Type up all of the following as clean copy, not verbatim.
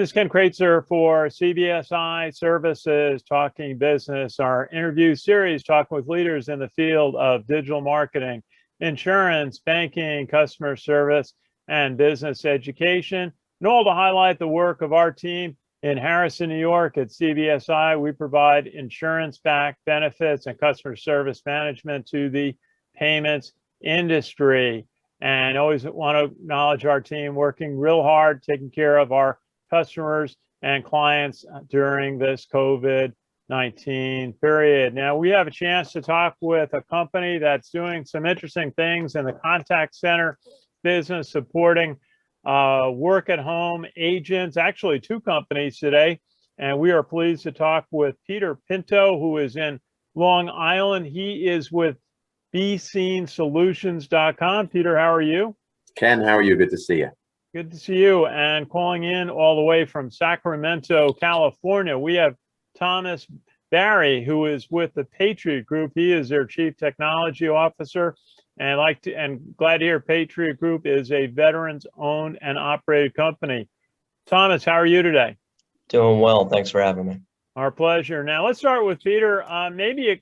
is Ken Kraetzer for CBSI Services, Talking Business, our interview series talking with leaders in the field of digital marketing, insurance, banking, customer service, and business education, and all to highlight the work of our team in Harrison, New York at CBSI. We provide insurance-backed benefits and customer service management to the payments industry. And always want to acknowledge our team working real hard, taking care of our customers and clients during this COVID-19 period. Now, we have a chance to talk with a company that's doing some interesting things in the contact center business, supporting work-at-home agents, actually two companies today. And we are pleased to talk with Peter Pinto, who is in Long Island. He is with bscenesolutions.com. Peter, how are you? Ken, how are you? Good to see you. Good to see you. And calling in all the way from Sacramento, California, we have Thomas Barry, who is with the Patriot Group. He is their Chief Technology Officer. And glad to hear Patriot Group is a veterans-owned and operated company. Thomas, how are you today? Doing well. Thanks for having me. Our pleasure. Now let's start with Peter. Maybe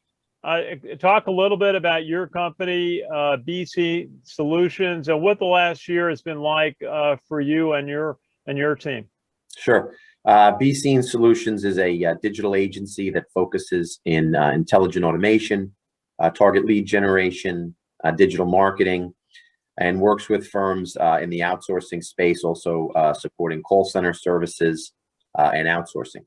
talk a little bit about your company, BC Solutions, and what the last year has been like for you and your team. Sure. BC Solutions is a digital agency that focuses in intelligent automation, target lead generation, digital marketing, and works with firms in the outsourcing space, also supporting call center services and outsourcing.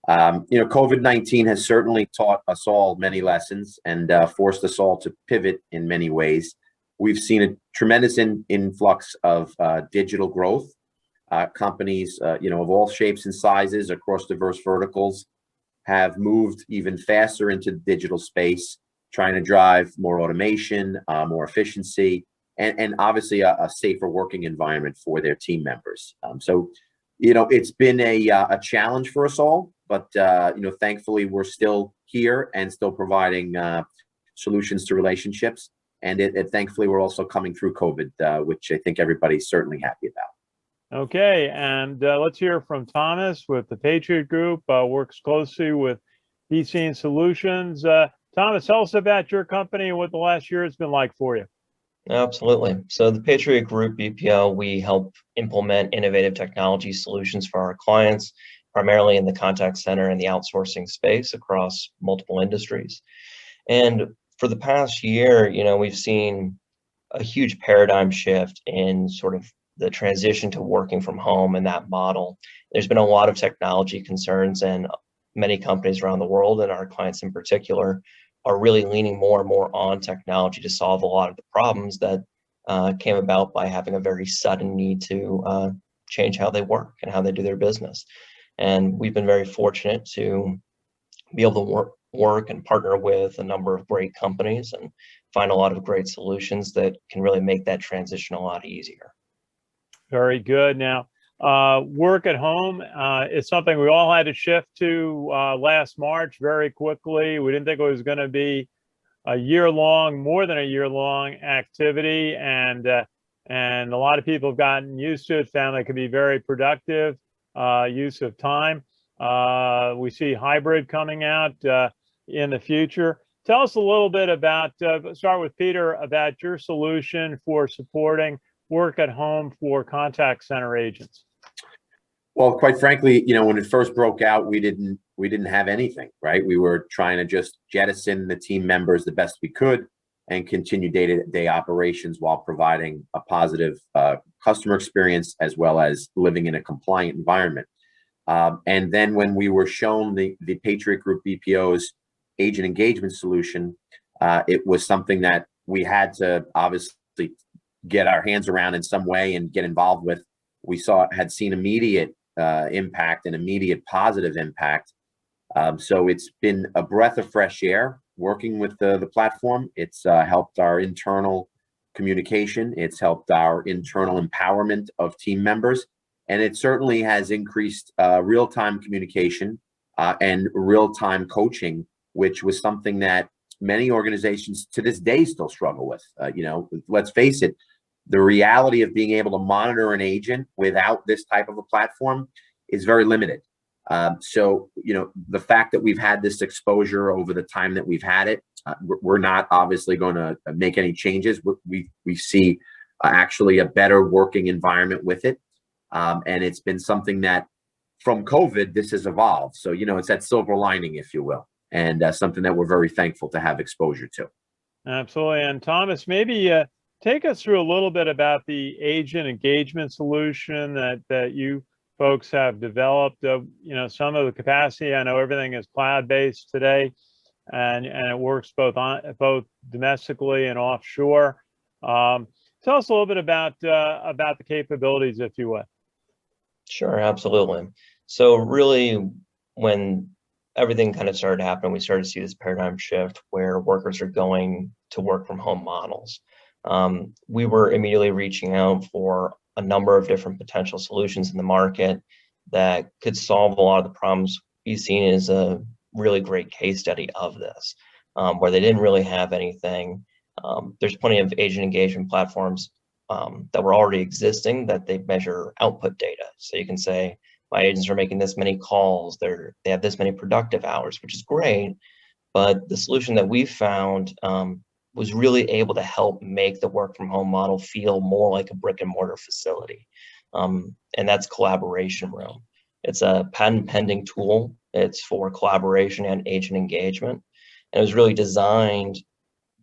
COVID-19 has certainly taught us all many lessons and forced us all to pivot in many ways. We've seen a tremendous influx of digital growth. Companies, of all shapes and sizes across diverse verticals have moved even faster into the digital space, trying to drive more automation, more efficiency, and obviously a safer working environment for their team members. It's been a challenge for us all, but thankfully we're still here and still providing solutions to relationships. And thankfully we're also coming through COVID, which I think everybody's certainly happy about. Okay, and let's hear from Thomas with the Patriot Group, works closely with BC Solutions. Thomas, tell us about your company and what the last year has been like for you. Absolutely. So the Patriot Group BPO, we help implement innovative technology solutions for our clients, primarily in the contact center and the outsourcing space across multiple industries. And for the past year, we've seen a huge paradigm shift in sort of the transition to working from home and that model. There's been a lot of technology concerns, and many companies around the world, and our clients in particular, are really leaning more and more on technology to solve a lot of the problems that came about by having a very sudden need to change how they work and how they do their business. And we've been very fortunate to be able to work and partner with a number of great companies and find a lot of great solutions that can really make that transition a lot easier. Very good. Now, work at home is something we all had to shift to last March very quickly. We didn't think it was going to be a year-long, more than a year-long activity, and a lot of people have gotten used to it, found it can be very productive use of time. We see hybrid coming out in the future. Tell us a little bit about, start with Peter, about your solution for supporting work at home for contact center agents. Well, quite frankly, when it first broke out, we didn't have anything, right? We were trying to just jettison the team members the best we could and continue day-to-day operations while providing a positive customer experience as well as living in a compliant environment. And then when we were shown the Patriot Group BPO's agent engagement solution, it was something that we had to obviously get our hands around in some way and get involved with. We had seen immediate impact and immediate positive impact. So it's been a breath of fresh air working with the platform. It's helped our internal communication. It's helped our internal empowerment of team members. And it certainly has increased real-time communication and real-time coaching, which was something that many organizations to this day still struggle with. Let's face it, the reality of being able to monitor an agent without this type of a platform is very limited. So, the fact that we've had this exposure over the time that we've had it, we're not obviously going to make any changes. We see actually a better working environment with it. And it's been something that from COVID, this has evolved. So, it's that silver lining, if you will, and something that we're very thankful to have exposure to. Absolutely. And Thomas, maybe take us through a little bit about the agent engagement solution that you folks have developed. Some of the capacity, I know everything is cloud-based today, and it works both domestically and offshore. Tell us a little bit about the capabilities, if you would. Sure, absolutely. So really, when everything kind of started happening, we started to see this paradigm shift where workers are going to work from home models. We were immediately reaching out for a number of different potential solutions in the market that could solve a lot of the problems. BeSeen is a really great case study of this, where they didn't really have anything. There's plenty of agent engagement platforms that were already existing that they measure output data. So you can say, my agents are making this many calls, they have this many productive hours, which is great. But the solution that we found was really able to help make the work from home model feel more like a brick and mortar facility. And that's Collaboration Room. It's a patent pending tool. It's for collaboration and agent engagement. And it was really designed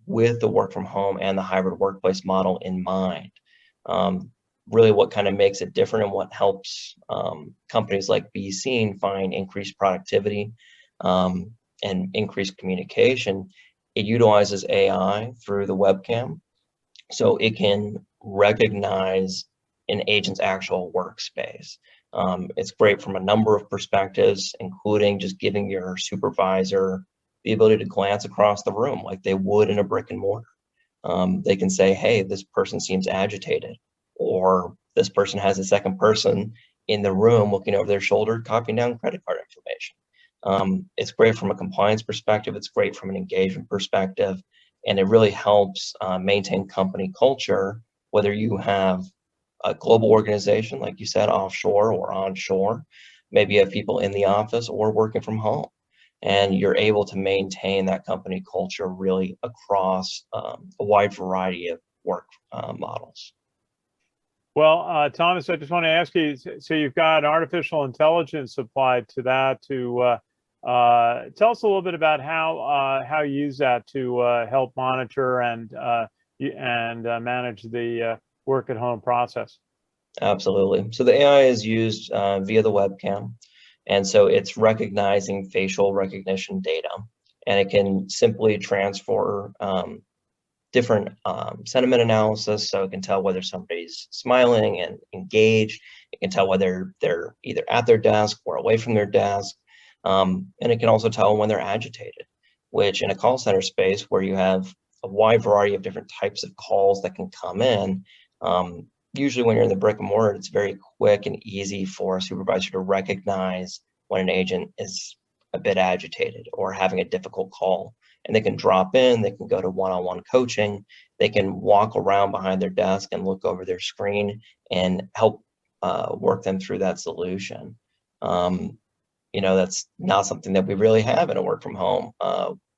with the work from home and the hybrid workplace model in mind. Really what kind of makes it different and what helps companies like BeSeen find increased productivity and increased communication. It utilizes AI through the webcam, so it can recognize an agent's actual workspace. It's great from a number of perspectives, including just giving your supervisor the ability to glance across the room like they would in a brick and mortar. They can say, hey, this person seems agitated, or this person has a second person in the room looking over their shoulder, copying down credit card information. It's great from a compliance perspective. It's great from an engagement perspective. And it really helps maintain company culture, whether you have a global organization, like you said, offshore or onshore. Maybe you have people in the office or working from home. And you're able to maintain that company culture really across a wide variety of work models. Well, Thomas, I just want to ask you, so you've got artificial intelligence applied to that. Tell us a little bit about how you use that to help monitor and manage the work at home process. Absolutely. So the AI is used via the webcam. And so it's recognizing facial recognition data, and it can simply transfer different sentiment analysis. So it can tell whether somebody's smiling and engaged. It can tell whether they're either at their desk or away from their desk. And it can also tell when they're agitated, which in a call center space where you have a wide variety of different types of calls that can come in, usually when you're in the brick and mortar, it's very quick and easy for a supervisor to recognize when an agent is a bit agitated or having a difficult call. And they can drop in, they can go to one-on-one coaching, they can walk around behind their desk and look over their screen and help work them through that solution. That's not something that we really have in a work from home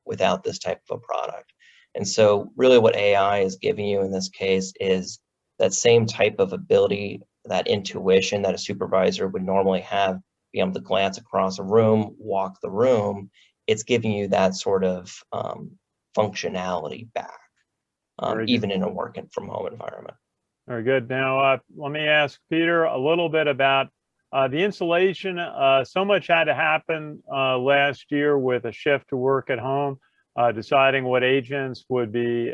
without this type of a product. And so really what AI is giving you in this case is that same type of ability, that intuition that a supervisor would normally have, be able to glance across a room, walk the room. It's giving you that sort of functionality back, even in a working from home environment. Very good. Now, let me ask Peter a little bit about the installation. So much had to happen last year with a shift to work at home, deciding what agents would be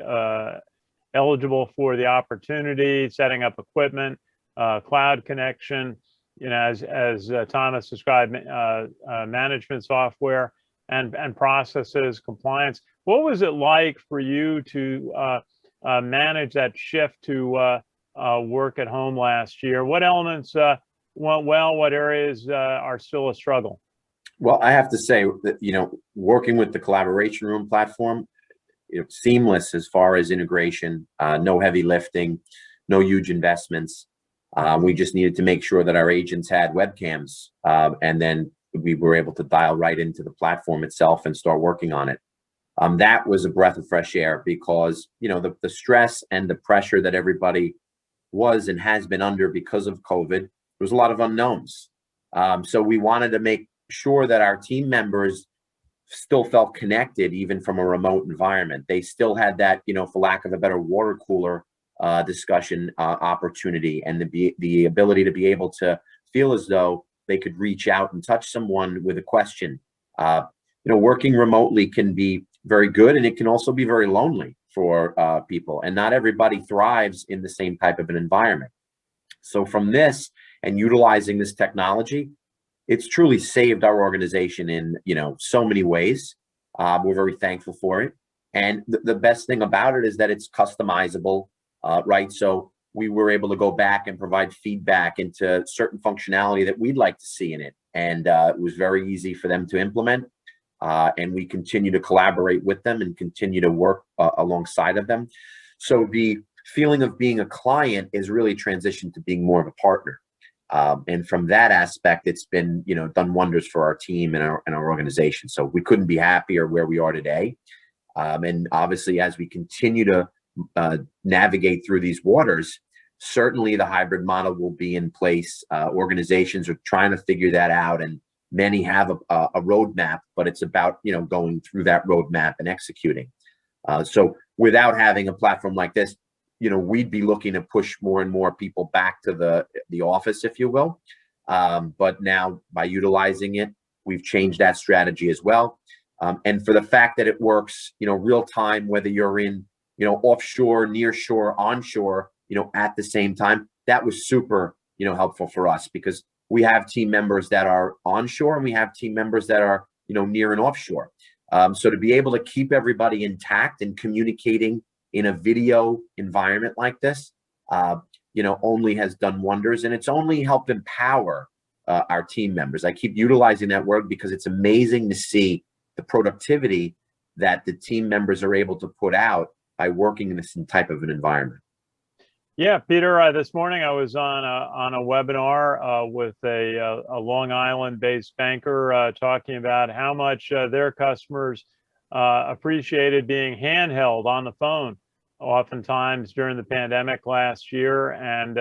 eligible for the opportunity, setting up equipment, cloud connection, as Thomas described, management software and processes, compliance. What was it like for you to manage that shift to work at home last year? What elements went well? What areas are still a struggle? Well, I have to say that, working with the Collaboration Room platform, seamless as far as integration, no heavy lifting, no huge investments. We just needed to make sure that our agents had webcams, and then we were able to dial right into the platform itself and start working on it. That was a breath of fresh air because, you know, the stress and the pressure that everybody was and has been under because of COVID, there was a lot of unknowns. So we wanted to make sure that our team members still felt connected even from a remote environment. They still had that, you know, for lack of a better, water cooler discussion opportunity, and the ability to be able to feel as though they could reach out and touch someone with a question. You know, working remotely can be very good, and it can also be very lonely for people, and not everybody thrives in the same type of an environment. So from this and utilizing this technology, it's truly saved our organization in, you know, so many ways. We're very thankful for it. And the best thing about it is that it's customizable, right? So we were able to go back and provide feedback into certain functionality that we'd like to see in it. And it was very easy for them to implement. And we continue to collaborate with them and continue to work alongside of them. So the feeling of being a client is really transitioned to being more of a partner. And from that aspect, it's been, you know, done wonders for our team and our organization. So we couldn't be happier where we are today. And obviously, as we continue to navigate through these waters, certainly the hybrid model will be in place. Organizations are trying to figure that out, and many have a roadmap, but it's about, you know, going through that roadmap and executing. So without having a platform like this, you know, we'd be looking to push more and more people back to the office, if you will. But now by utilizing it, we've changed that strategy as well. And for the fact that it works, you know, real time, whether you're in, you know, offshore, near shore, onshore, you know, at the same time, that was super, you know, helpful for us, because we have team members that are onshore and we have team members that are, you know, near and offshore. So to be able to keep everybody intact and communicating in a video environment like this, you know, only has done wonders, and it's only helped empower our team members. I keep utilizing that word because it's amazing to see the productivity that the team members are able to put out by working in this type of an environment. Yeah, Peter, this morning I was on a webinar with a Long Island-based banker talking about how much their customers appreciated being handheld on the phone, oftentimes during the pandemic last year, and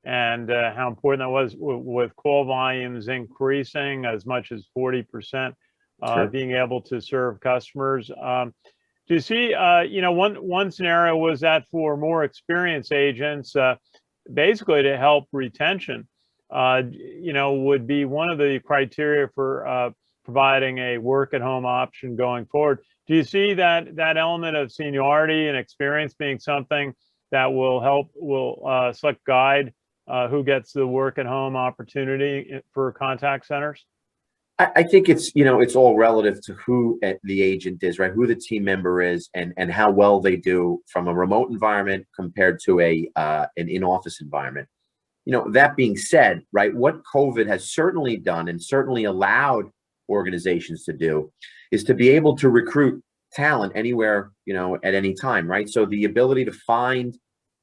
how important that was with call volumes increasing as much as 40%, Sure. being able to serve customers. Do you see, you know, one scenario was that for more experienced agents, basically to help retention, you know, would be one of the criteria for providing a work at home option going forward. Do you see that element of seniority and experience being something that will select guide who gets the work at home opportunity for contact centers? I think it's, you know, it's all relative to who the agent is, right? Who the team member is, and how well they do from a remote environment compared to an in-office environment. You know, that being said, right, what COVID has certainly done and certainly allowed organizations to do is to be able to recruit talent anywhere, you know, at any time, right? So the ability to find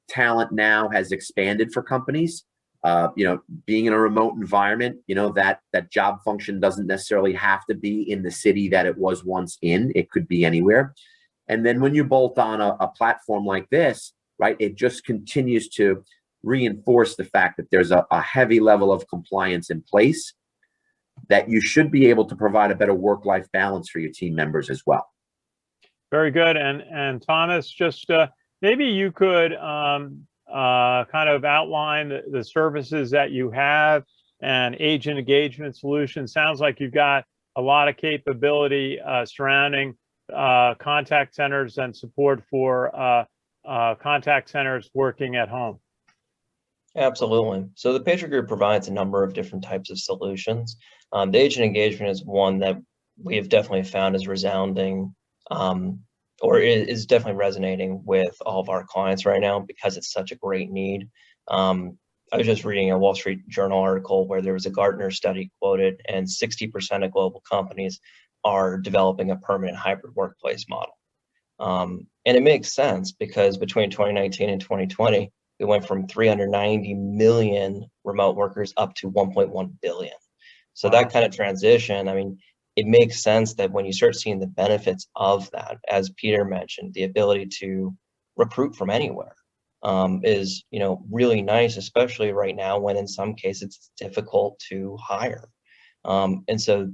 talent now has expanded for companies. You know, being in a remote environment, you know, that job function doesn't necessarily have to be in the city that it was once in. It could be anywhere. And then when you bolt on a platform like this, right, it just continues to reinforce the fact that there's a heavy level of compliance in place, that you should be able to provide a better work-life balance for your team members as well. Very good. And Thomas, just maybe you could kind of outline the services that you have and agent engagement solutions. Sounds like you've got a lot of capability surrounding contact centers and support for contact centers working at home. Absolutely. So the Patriot Group provides a number of different types of solutions. The agent engagement is one that we have definitely found is resounding, or is definitely resonating with all of our clients right now because it's such a great need. I was just reading a Wall Street Journal article where there was a Gartner study quoted, and 60% of global companies are developing a permanent hybrid workplace model. And it makes sense because between 2019 and 2020, we went from 390 million remote workers up to 1.1 billion. So that kind of transition, I mean, it makes sense that when you start seeing the benefits of that, as Peter mentioned, the ability to recruit from anywhere is, really nice, especially right now when in some cases it's difficult to hire. And so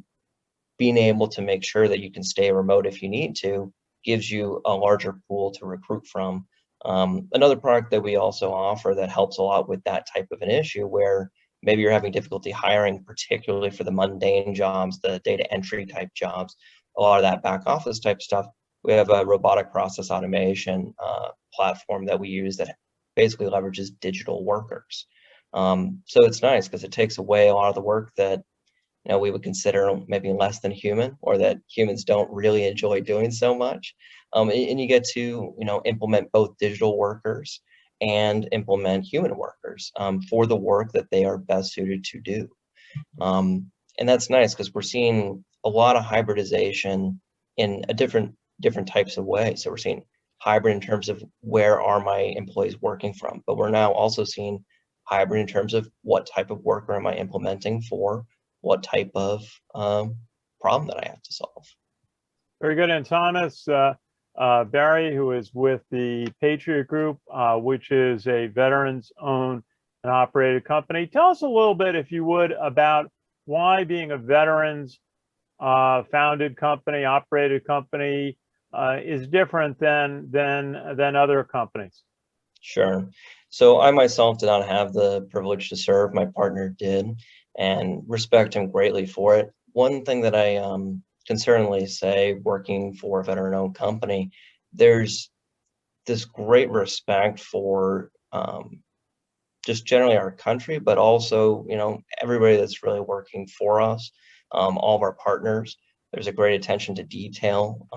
being able to make sure that you can stay remote if you need to gives you a larger pool to recruit from. Another product that we also offer that helps a lot with that type of an issue, where maybe you're having difficulty hiring, particularly for the mundane jobs, the data entry type jobs, a lot of that back office type stuff. We have a robotic process automation platform that we use that basically leverages digital workers. So it's nice because it takes away a lot of the work that we would consider maybe less than human, or that humans don't really enjoy doing so much. And you get to, implement both digital workers and implement human workers for the work that they are best suited to do. And that's nice because we're seeing a lot of hybridization in a different types of ways. So we're seeing hybrid in terms of where are my employees working from, but we're now also seeing hybrid in terms of what type of worker am I implementing for what type of problem that I have to solve. Very good. And Thomas, Barry, who is with the Patriot Group, which is a veterans-owned and operated company. Tell us a little bit, if you would, about why being a veterans founded company, operated company, is different than other companies. Sure. So I myself did not have the privilege to serve. My partner did, and respect him greatly for it. One thing that I can certainly say, working for a veteran-owned company, there's this great respect for just generally our country, but also, everybody that's really working for us, all of our partners. There's a great attention to detail.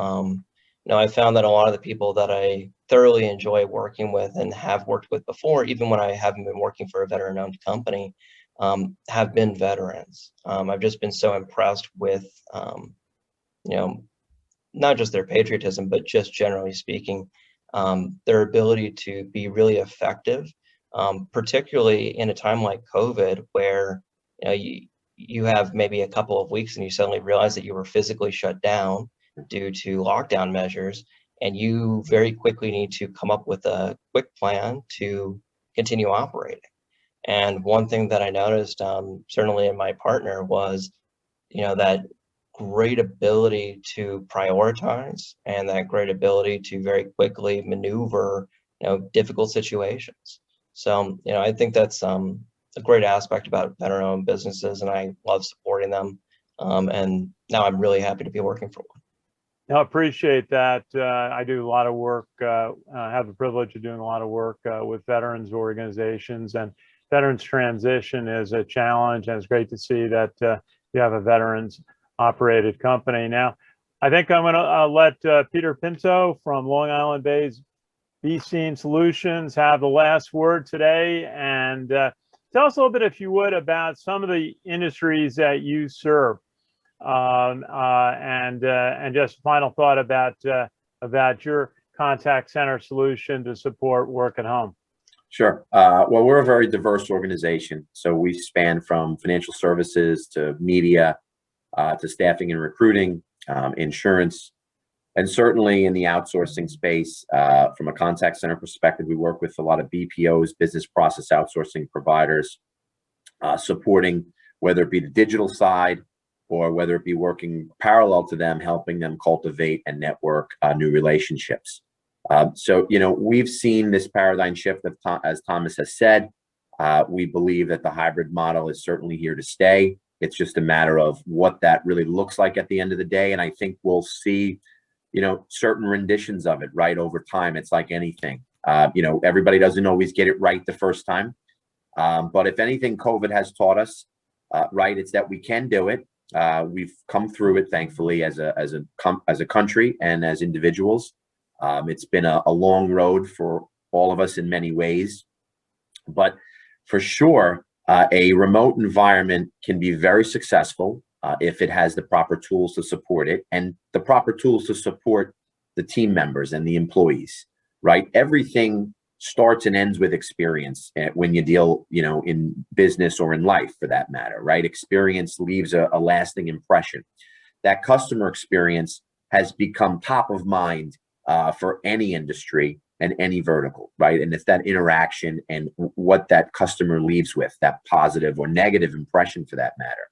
I found that a lot of the people that I thoroughly enjoy working with and have worked with before, even when I haven't been working for a veteran-owned company, have been veterans. I've just been so impressed with, not just their patriotism, but just generally speaking, their ability to be really effective, particularly in a time like COVID, where you have maybe a couple of weeks and you suddenly realize that you were physically shut down due to lockdown measures, and you very quickly need to come up with a quick plan to continue operating. And one thing that I noticed, certainly in my partner, was, that great ability to prioritize and that great ability to very quickly maneuver, difficult situations. So, I think that's a great aspect about veteran-owned businesses, and I love supporting them. And now I'm really happy to be working for one. I appreciate that. I do a lot of work, have the privilege of doing a lot of work with veterans organizations, and veterans transition is a challenge, and it's great to see that you have a veterans operated company. Now, I think I'm going to let Peter Pinto from Long Island Bay's Be Seen Solutions have the last word today, and tell us a little bit, if you would, about some of the industries that you serve. And just a final thought about your contact center solution to support work at home. Sure. Well, we're a very diverse organization, so we span from financial services to media, to staffing and recruiting, insurance, and certainly in the outsourcing space. From a contact center perspective, we work with a lot of BPOs, business process outsourcing providers, supporting whether it be the digital side, or whether it be working parallel to them, helping them cultivate and network new relationships. So, we've seen this paradigm shift, as Thomas has said. We believe that the hybrid model is certainly here to stay. It's just a matter of what that really looks like at the end of the day. And I think we'll see, certain renditions of it right over time. It's like anything. Everybody doesn't always get it right the first time. But if anything, COVID has taught us, right, it's that we can do it. We've come through it, thankfully, as a country and as individuals. It's been a long road for all of us in many ways, but for sure, a remote environment can be very successful if it has the proper tools to support it, and the proper tools to support the team members and the employees, right? Everything starts and ends with experience when you deal, in business or in life for that matter, right? Experience leaves a lasting impression. That customer experience has become top of mind for any industry and any vertical, right? And it's that interaction and what that customer leaves with, that positive or negative impression for that matter.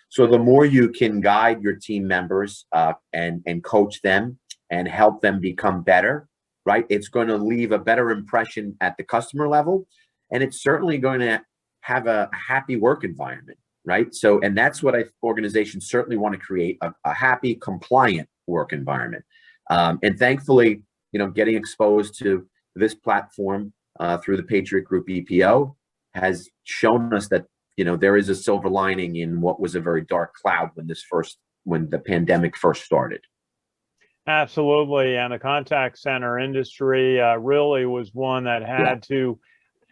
So the more you can guide your team members and coach them and help them become better, right? It's going to leave a better impression at the customer level, and it's certainly going to have a happy work environment, right? So, and that's what organizations certainly want to create, a happy, compliant work environment. And thankfully, getting exposed to this platform through the Patriot Group BPO has shown us that, there is a silver lining in what was a very dark cloud when the pandemic first started. Absolutely. And the contact center industry really was one that had to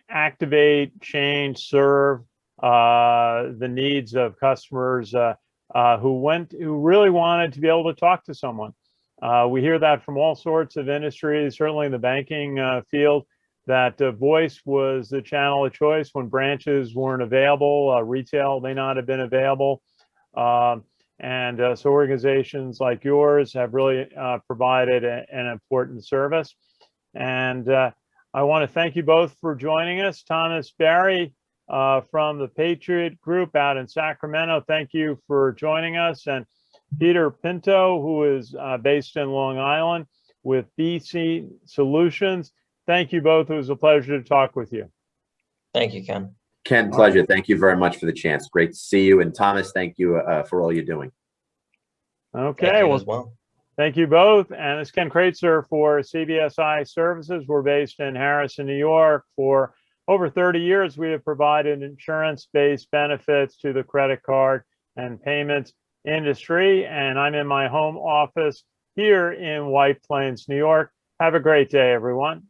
activate, change, serve the needs of customers who really wanted to be able to talk to someone. We hear that from all sorts of industries, certainly in the banking field, that voice was the channel of choice when branches weren't available. Retail may not have been available. So organizations like yours have really provided an important service. And I want to thank you both for joining us. Thomas Barry from the Patriot Group out in Sacramento, thank you for joining us. And Peter Pinto, who is based in Long Island with BC Solutions, thank you both. It was a pleasure to talk with you. Thank you, Ken. Ken, pleasure. Thank you very much for the chance. Great to see you. And Thomas, thank you for all you're doing. Okay, well, thank you both. And it's Ken Kraetzer for CBSI Services. We're based in Harrison, New York. For over 30 years, we have provided insurance-based benefits to the credit card and payments industry. And I'm in my home office here in White Plains, New York. Have a great day, everyone.